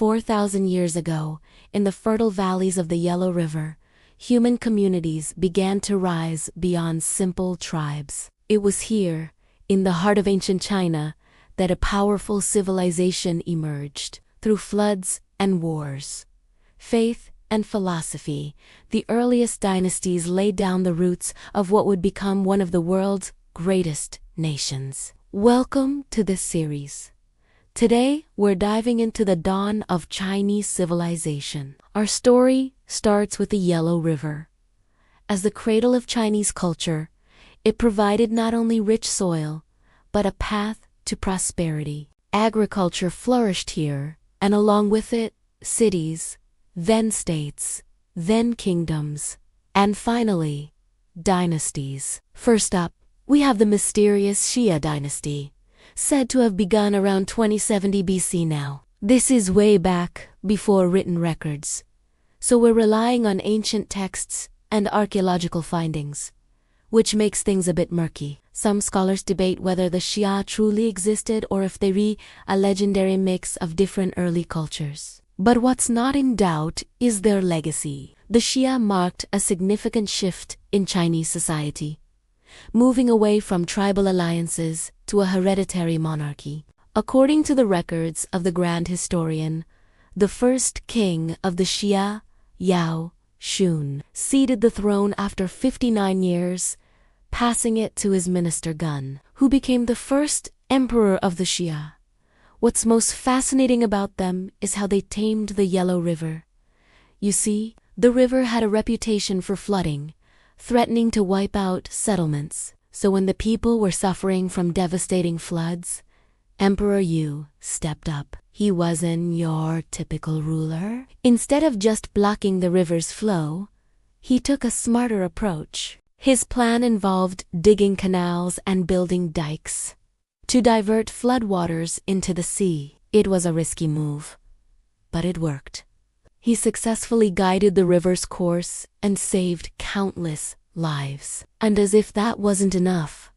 4,000 years ago, in the fertile valleys of the Yellow River, human communities began to rise beyond simple tribes. It was here, in the heart of ancient China, that a powerful civilization emerged. Through floods and wars, faith and philosophy, the earliest dynasties laid down the roots of what would become one of the world's greatest nations. Welcome to this series. Today, we're diving into the dawn of Chinese civilization. Our story starts with the Yellow River. As the cradle of Chinese culture, it provided not only rich soil, but a path to prosperity. Agriculture flourished here, and along with it, cities, then states, then kingdoms, and finally, dynasties. First up, we have the mysterious Xia Dynasty, said to have begun around 2070 BC now. This is way back before written records, so we're relying on ancient texts and archaeological findings, which makes things a bit murky. Some scholars debate whether the Xia truly existed or if they were a legendary mix of different early cultures. But what's not in doubt is their legacy. The Xia marked a significant shift in Chinese society, moving away from tribal alliances to a hereditary monarchy. According to the records of the grand historian, the first king of the Xia, Yao Shun, ceded the throne after 59 years, passing it to his minister Gun, who became the first emperor of the Xia. What's most fascinating about them is how they tamed the Yellow River. You see, the river had a reputation for flooding, threatening to wipe out settlements. So when the people were suffering from devastating floods, Emperor Yu stepped up. He wasn't your typical ruler. Instead of just blocking the river's flow, he took a smarter approach. His plan involved digging canals and building dikes to divert floodwaters into the sea. It was a risky move, but it worked. He successfully guided the river's course and saved countless lives. And as if that wasn't enough,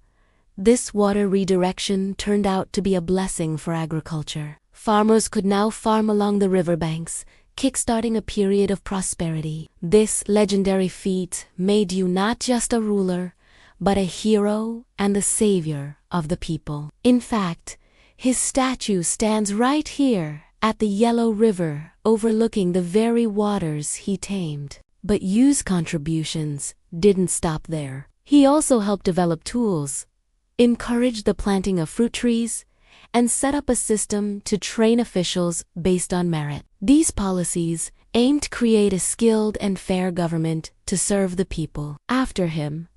this water redirection turned out to be a blessing for agriculture. Farmers could now farm along the riverbanks, kickstarting a period of prosperity. This legendary feat made Yu not just a ruler, but a hero and the savior of the people. In fact, his statue stands right here at the Yellow River, overlooking the very waters he tamed. But Yu's contributions didn't stop there. He also helped develop tools, encourage the planting of fruit trees, and set up a system to train officials based on merit. These policies aimed to create a skilled and fair government to serve the people. After him,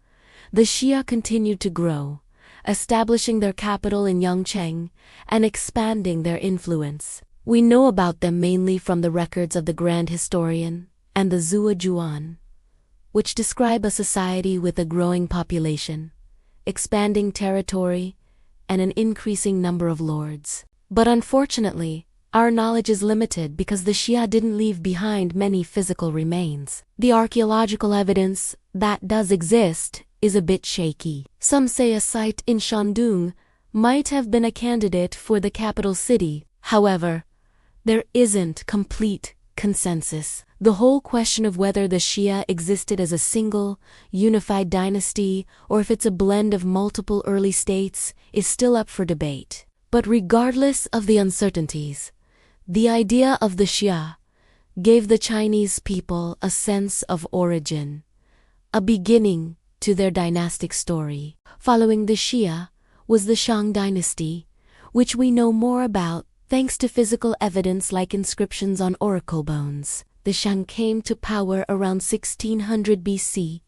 the Xia continued to grow, establishing their capital in Yangcheng and expanding their influence. We know about them mainly from the records of the Grand Historian and the Zhuan, which describe a society with a growing population, expanding territory, and an increasing number of lords. But unfortunately, our knowledge is limited because the Xia didn't leave behind many physical remains. The archaeological evidence that does exist is a bit shaky. Some say a site in Shandong might have been a candidate for the capital city. However, there isn't complete consensus. The whole question of whether the Xia existed as a single, unified dynasty or if it's a blend of multiple early states is still up for debate. But regardless of the uncertainties, the idea of the Xia gave the Chinese people a sense of origin, a beginning to their dynastic story. Following the Xia was the Shang Dynasty, which we know more about thanks to physical evidence like inscriptions on oracle bones. The Shang came to power around 1600 BC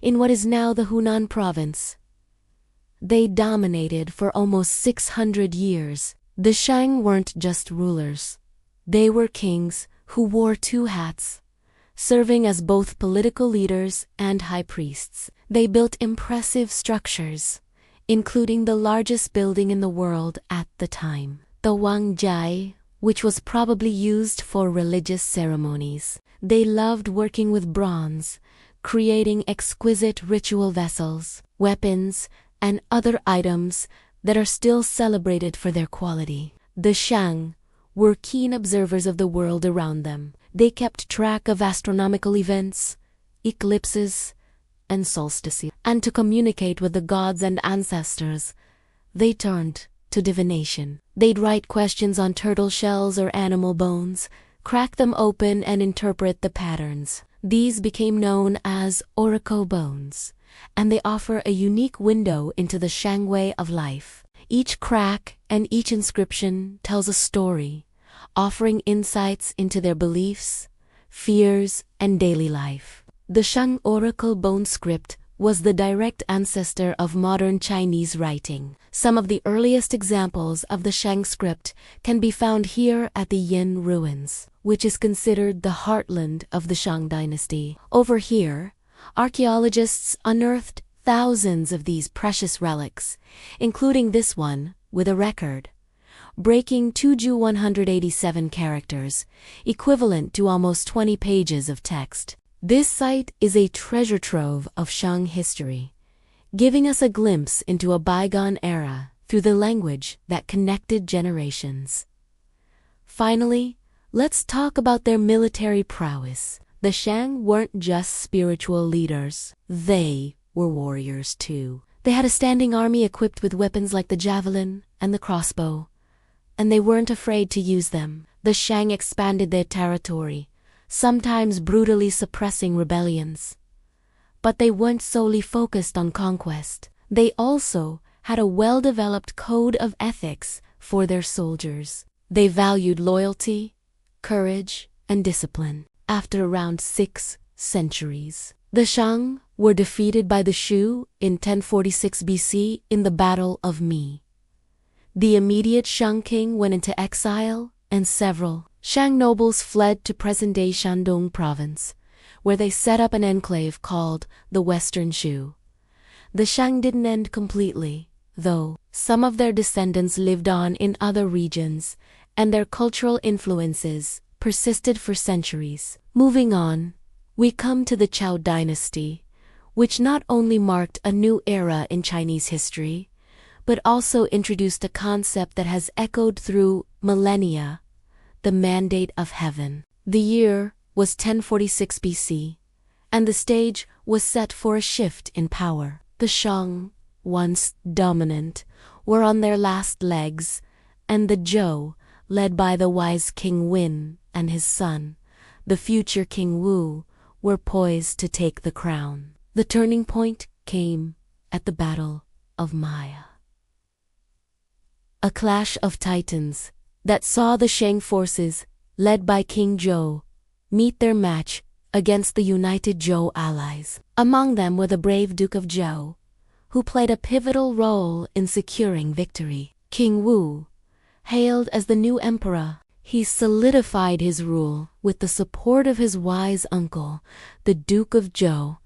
in what is now the Hunan province. They dominated for almost 600 years. The Shang weren't just rulers. They were kings who wore two hats, serving as both political leaders and high priests. They built impressive structures, including the largest building in the world at the time, the Wangjai, which was probably used for religious ceremonies. They loved working with bronze, creating exquisite ritual vessels, weapons, and other items that are still celebrated for their quality. The Shang were keen observers of the world around them. They kept track of astronomical events, eclipses, and solstices. And to communicate with the gods and ancestors, they turned to divination. They'd write questions on turtle shells or animal bones, crack them open and interpret the patterns. These became known as oracle bones, and they offer a unique window into the Shang way of life. Each crack and each inscription tells a story, offering insights into their beliefs, fears, and daily life. The Shang oracle bone script was the direct ancestor of modern Chinese writing. Some of the earliest examples of the Shang script can be found here at the Yin ruins, which is considered the heartland of the Shang Dynasty. Over here, archaeologists unearthed thousands of these precious relics, including this one with a record, breaking 187 characters, equivalent to almost 20 pages of text. This site is a treasure trove of Shang history, giving us a glimpse into a bygone era through the language that connected generations. Finally, let's talk about their military prowess. The Shang weren't just spiritual leaders, they were warriors too. They had a standing army equipped with weapons like the javelin and the crossbow, and they weren't afraid to use them. The Shang expanded their territory, sometimes brutally suppressing rebellions. But they weren't solely focused on conquest. They also had a well-developed code of ethics for their soldiers. They valued loyalty, courage, and discipline. After around 6 centuries, the Shang were defeated by the Shu in 1046 BC in the Battle of Muye. The immediate Shang king went into exile, and several Shang nobles fled to present-day Shandong province, where they set up an enclave called the Western Shu. The Shang didn't end completely, though. Some of their descendants lived on in other regions, and their cultural influences persisted for centuries. Moving on, we come to the Zhou Dynasty, which not only marked a new era in Chinese history, but also introduced a concept that has echoed through millennia: the mandate of heaven. The year was 1046 BC, and the stage was set for a shift in power. The Shang, once dominant, were on their last legs, and the Zhou, led by the wise King Wen and his son, the future King Wu, were poised to take the crown. The turning point came at the Battle of Muye, a clash of titans that saw the Shang forces, led by King Zhou, meet their match against the united Zhou allies. Among them were the brave Duke of Zhou, who played a pivotal role in securing victory. King Wu, hailed as the new emperor, he solidified his rule with the support of his wise uncle, the Duke of Zhou,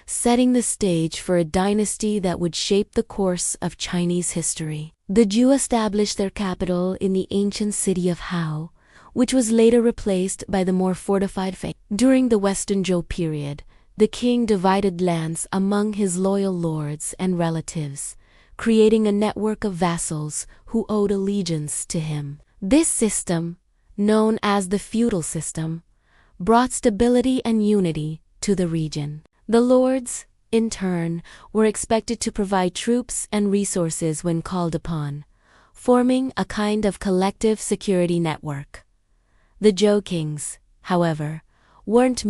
setting the stage for a dynasty that would shape the course of Chinese history. The Zhou established their capital in the ancient city of Hao, which was later replaced by the more fortified Fei. During the Western Zhou period, the king divided lands among his loyal lords and relatives, creating a network of vassals who owed allegiance to him. This system, known as the feudal system, brought stability and unity to the region. The lords, in turn, were expected to provide troops and resources when called upon, forming a kind of collective security network. The Zhou kings, however, weren't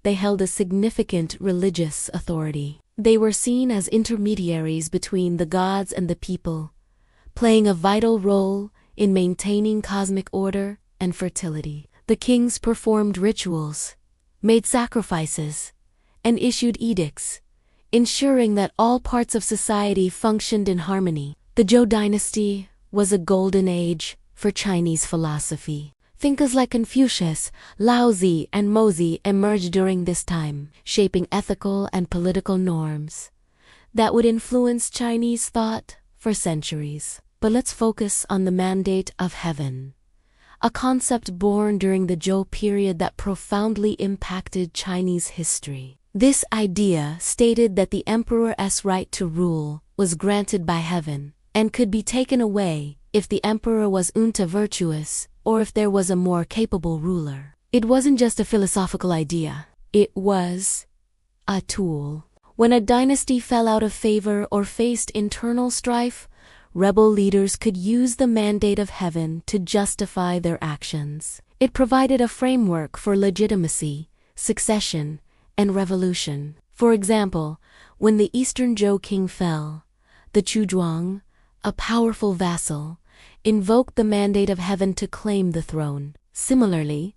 they held a significant religious authority. They were seen as intermediaries between the gods and the people, playing a vital role in maintaining cosmic order and fertility. The kings performed rituals, made sacrifices, and issued edicts, ensuring that all parts of society functioned in harmony. The Zhou Dynasty was a golden age for Chinese philosophy. Thinkers like Confucius, Laozi, and Mozi emerged during this time, shaping ethical and political norms that would influence Chinese thought for centuries. But let's focus on the mandate of heaven, a concept born during the Zhou period that profoundly impacted Chinese history. This idea stated that the emperor's right to rule was granted by heaven and could be taken away if the emperor was virtuous or if there was a more capable ruler. It wasn't just a philosophical idea. It was a tool. When a dynasty fell out of favor or faced internal strife, rebel leaders could use the mandate of heaven to justify their actions. It provided a framework for legitimacy, succession, and revolution. For example, when the Eastern Zhou king fell, the Zhuang, a powerful vassal, invoked the mandate of heaven to claim the throne. Similarly,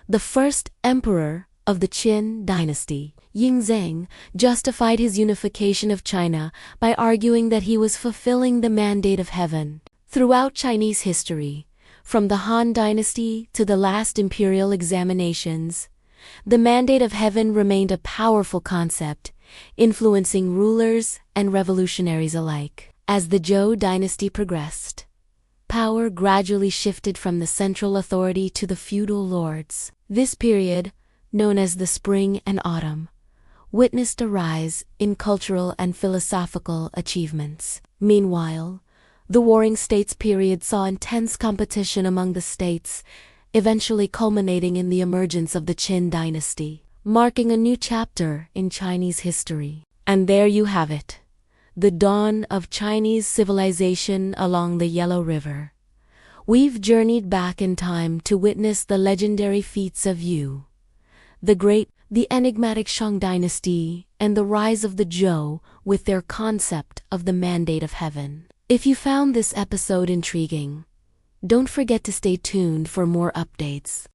the first emperor of the Qin dynasty, Yingzheng, justified his unification of China by arguing that he was fulfilling the mandate of heaven. Throughout Chinese history, from the Han Dynasty to the last imperial examinations, the mandate of heaven remained a powerful concept, influencing rulers and revolutionaries alike. As the Zhou dynasty progressed, power gradually shifted from the central authority to the feudal lords. This period, known as the Spring and Autumn, witnessed a rise in cultural and philosophical achievements. Meanwhile, the Warring States period saw intense competition among the states, eventually culminating in the emergence of the Qin dynasty, marking a new chapter in Chinese history. And there you have it, the dawn of Chinese civilization along the Yellow River. We've journeyed back in time to witness the legendary feats of Yu the Great, the enigmatic Shang Dynasty, and the rise of the Zhou with their concept of the mandate of heaven. If you found this episode intriguing, don't forget to stay tuned for more updates.